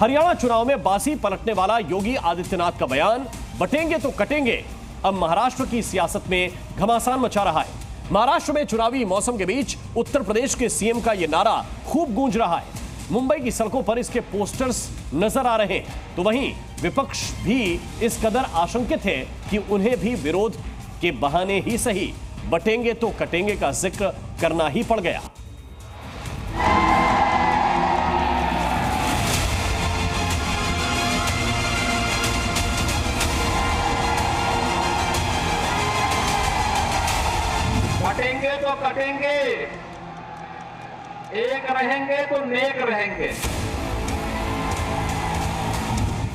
हरियाणा चुनाव में बाजी पलटने वाला योगी आदित्यनाथ का बयान, बटेंगे तो कटेंगे, अब महाराष्ट्र की सियासत में घमासान मचा रहा है। महाराष्ट्र में चुनावी मौसम के बीच उत्तर प्रदेश के सीएम का यह नारा खूब गूंज रहा है। मुंबई की सड़कों पर इसके पोस्टर्स नजर आ रहे हैं, तो वहीं विपक्ष भी इस कदर आशंकित है कि उन्हें भी विरोध के बहाने ही सही बटेंगे तो कटेंगे का जिक्र करना ही पड़ गया। बटेंगे तो कटेंगे, एक रहेंगे तो नेक रहेंगे।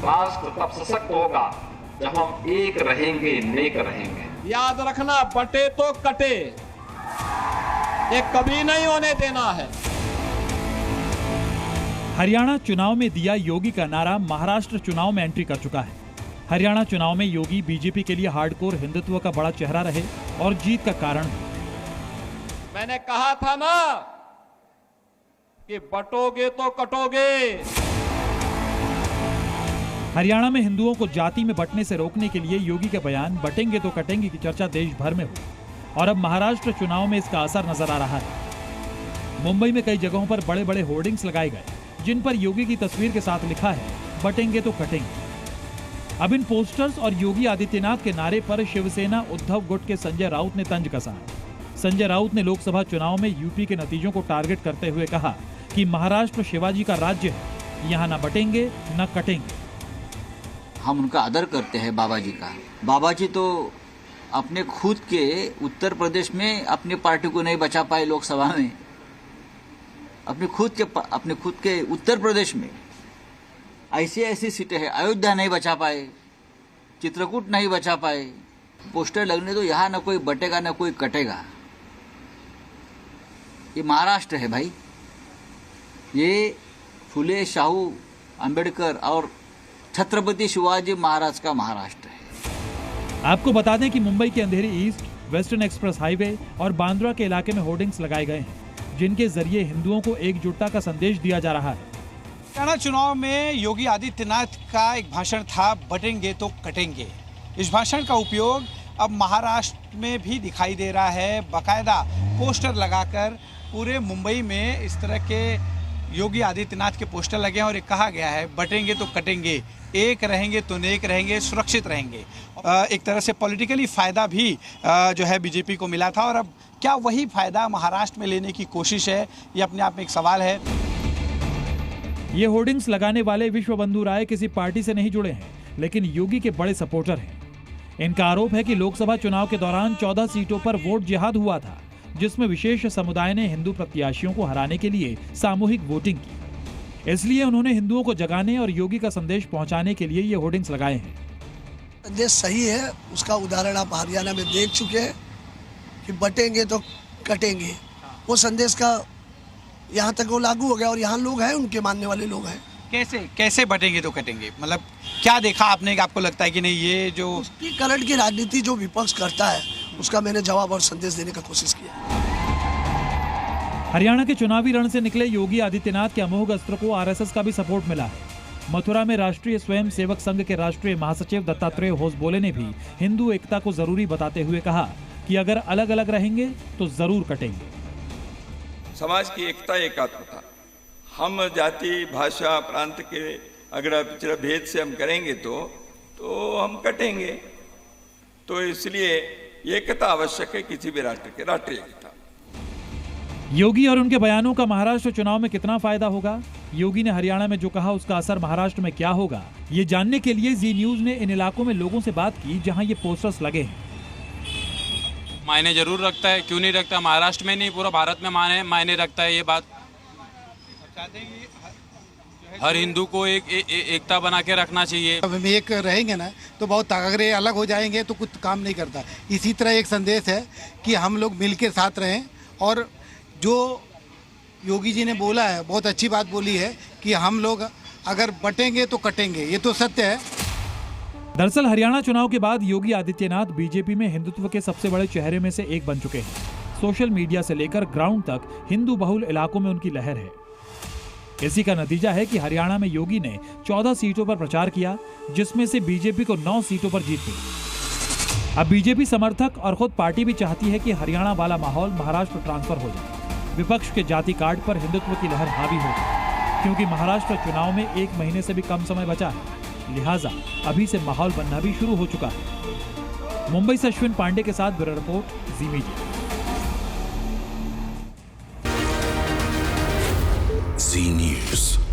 राष्ट्र तब सशक्त होगा जब हम एक रहेंगे, नेक रहेंगे। याद रखना, बटे तो कटे, ये कभी नहीं होने देना है। हरियाणा चुनाव में दिया योगी का नारा महाराष्ट्र चुनाव में एंट्री कर चुका है। हरियाणा चुनाव में योगी बीजेपी के लिए हार्डकोर हिंदुत्व का बड़ा चेहरा रहे और जीत का कारण भी। मैंने कहा था ना कि बटोगे तो कटोगे। हरियाणा में हिंदुओं को जाति में बंटने से रोकने के लिए योगी के बयान बटेंगे तो कटेंगे की चर्चा देश भर में हुई और अब महाराष्ट्र चुनाव में इसका असर नजर आ रहा है। मुंबई में कई जगहों पर बड़े बड़े होर्डिंग्स लगाए गए जिन पर योगी की तस्वीर के साथ लिखा है बटेंगे तो कटेंगे। अब इन पोस्टर्स और योगी आदित्यनाथ के नारे पर शिवसेना उद्धव गुट के संजय राउत ने तंज कसा है। संजय राउत ने लोकसभा चुनाव में यूपी के नतीजों को टारगेट करते हुए कहा कि महाराष्ट्र शिवाजी का राज्य है, यहाँ न बटेंगे न कटेंगे। हम उनका आदर करते हैं बाबा जी का। बाबा जी तो अपने खुद के उत्तर प्रदेश में अपनी पार्टी को नहीं बचा पाए, लोकसभा में अपने खुद के उत्तर प्रदेश में ऐसी सीटें हैं, अयोध्या नहीं बचा पाए, चित्रकूट नहीं बचा पाए। पोस्टर लगने तो यहाँ न कोई बटेगा न कोई कटेगा। ये महाराष्ट्र है भाई, ये फुले शाहू अंबेडकर और छत्रपति शिवाजी महाराज का महाराष्ट्र है। आपको बता दें कि मुंबई के अंधेरी ईस्ट, वेस्टर्न एक्सप्रेस हाईवे और बांद्रा के इलाके में होर्डिंग्स लगाए गए हैं जिनके जरिए हिंदुओं को एकजुटता का संदेश दिया जा रहा है। हरियाणा चुनाव में योगी आदित्यनाथ का एक भाषण था, बटेंगे तो कटेंगे। इस भाषण का उपयोग अब महाराष्ट्र में भी दिखाई दे रहा है। बाकायदा पोस्टर लगाकर पूरे मुंबई में इस तरह के योगी आदित्यनाथ के पोस्टर लगे हैं और ये कहा गया है बटेंगे तो कटेंगे, एक रहेंगे तो नेक रहेंगे, सुरक्षित रहेंगे। एक तरह से पॉलिटिकली फायदा भी जो है बीजेपी को मिला था और अब क्या वही फायदा महाराष्ट्र में लेने की कोशिश है, ये अपने आप में एक सवाल है। ये होर्डिंग्स लगाने वाले विश्व बंधु राय किसी पार्टी से नहीं जुड़े हैं, लेकिन योगी के बड़े सपोर्टर हैं। इनका आरोप है कि लोकसभा चुनाव के दौरान 14 सीटों पर वोट जिहाद हुआ था, जिसमें विशेष समुदाय ने हिंदू प्रत्याशियों को हराने के लिए सामूहिक वोटिंग की। इसलिए उन्होंने हिंदुओं को जगाने और योगी का संदेश पहुंचाने के लिए ये होर्डिंग्स लगाए हैं। संदेश सही है, उसका उदाहरण आप हरियाणा में देख चुके हैं कि बटेंगे तो कटेंगे। वो संदेश का यहाँ तक वो लागू हो गया और यहाँ लोग हैं, उनके मानने वाले लोग हैं। कैसे बटेंगे तो कटेंगे, मतलब क्या देखा आपने कि आपको लगता है कि नहीं ये जो उसकी करंट की राजनीति जो विपक्ष करता है उसका मैंने जवाब और संदेश देने का कोशिश किया। हरियाणा के चुनावी रण से निकले योगी आदित्यनाथ के अमोघ अस्त्र को आरएसएस का भी सपोर्ट मिला है। मथुरा में राष्ट्रीय स्वयं सेवक संघ के राष्ट्रीय महासचिव दत्तात्रेय होसबोले ने भी हिंदू एकता को जरूरी बताते हुए कहा कि अगर अलग अलग रहेंगे तो जरूर कटेंगे। समाज की एकता एकात्म था। हम जाति भाषा प्रांत के अगर पिछड़ा भेद से हम करेंगे तो हम कटेंगे। तो इसलिए एकता आवश्यक है किसी भी राष्ट्र के, राष्ट्रीय एकता। योगी और उनके बयानों का महाराष्ट्र चुनाव में कितना फायदा होगा, योगी ने हरियाणा में जो कहा उसका असर महाराष्ट्र में क्या होगा, ये जानने के लिए जी न्यूज ने इन इलाकों में लोगों से बात की जहां ये पोस्टर्स लगे हैं। मायने जरूर रखता है, क्यों नहीं रखता। महाराष्ट्र में नहीं पूरा भारत में मायने रखता है ये बात। हर हिंदू को एकता बना के रखना चाहिए। अब हम एक रहेंगे ना तो बहुत, अगर ये अलग हो जाएंगे तो कुछ काम नहीं करता। इसी तरह एक संदेश है कि हम लोग मिलकर साथ रहें और जो योगी जी ने बोला है, बहुत अच्छी बात बोली है कि हम लोग अगर बटेंगे तो कटेंगे, ये तो सत्य है। दरअसल हरियाणा चुनाव के बाद योगी आदित्यनाथ बीजेपी में हिंदुत्व के सबसे बड़े चेहरे में से एक बन चुके हैं। सोशल मीडिया से लेकर ग्राउंड तक हिंदू बहुल इलाकों में उनकी लहर है। इसी का नतीजा है कि हरियाणा में योगी ने 14 सीटों पर प्रचार किया, जिसमें से बीजेपी को 9 सीटों पर जीत मिली। अब बीजेपी समर्थक और खुद पार्टी भी चाहती है कि हरियाणा वाला माहौल महाराष्ट्र ट्रांसफर हो जाए, विपक्ष के जाति कार्ड पर हिंदुत्व की लहर हावी हो जाए, क्योंकि महाराष्ट्र चुनाव में 1 महीने से भी कम समय बचा है। लिहाजा अभी से माहौल बनना भी शुरू हो चुका है। मुंबई से अश्विन पांडे के साथ ब्यूरो रिपोर्ट, जी मीडिया। जी न्यूज़।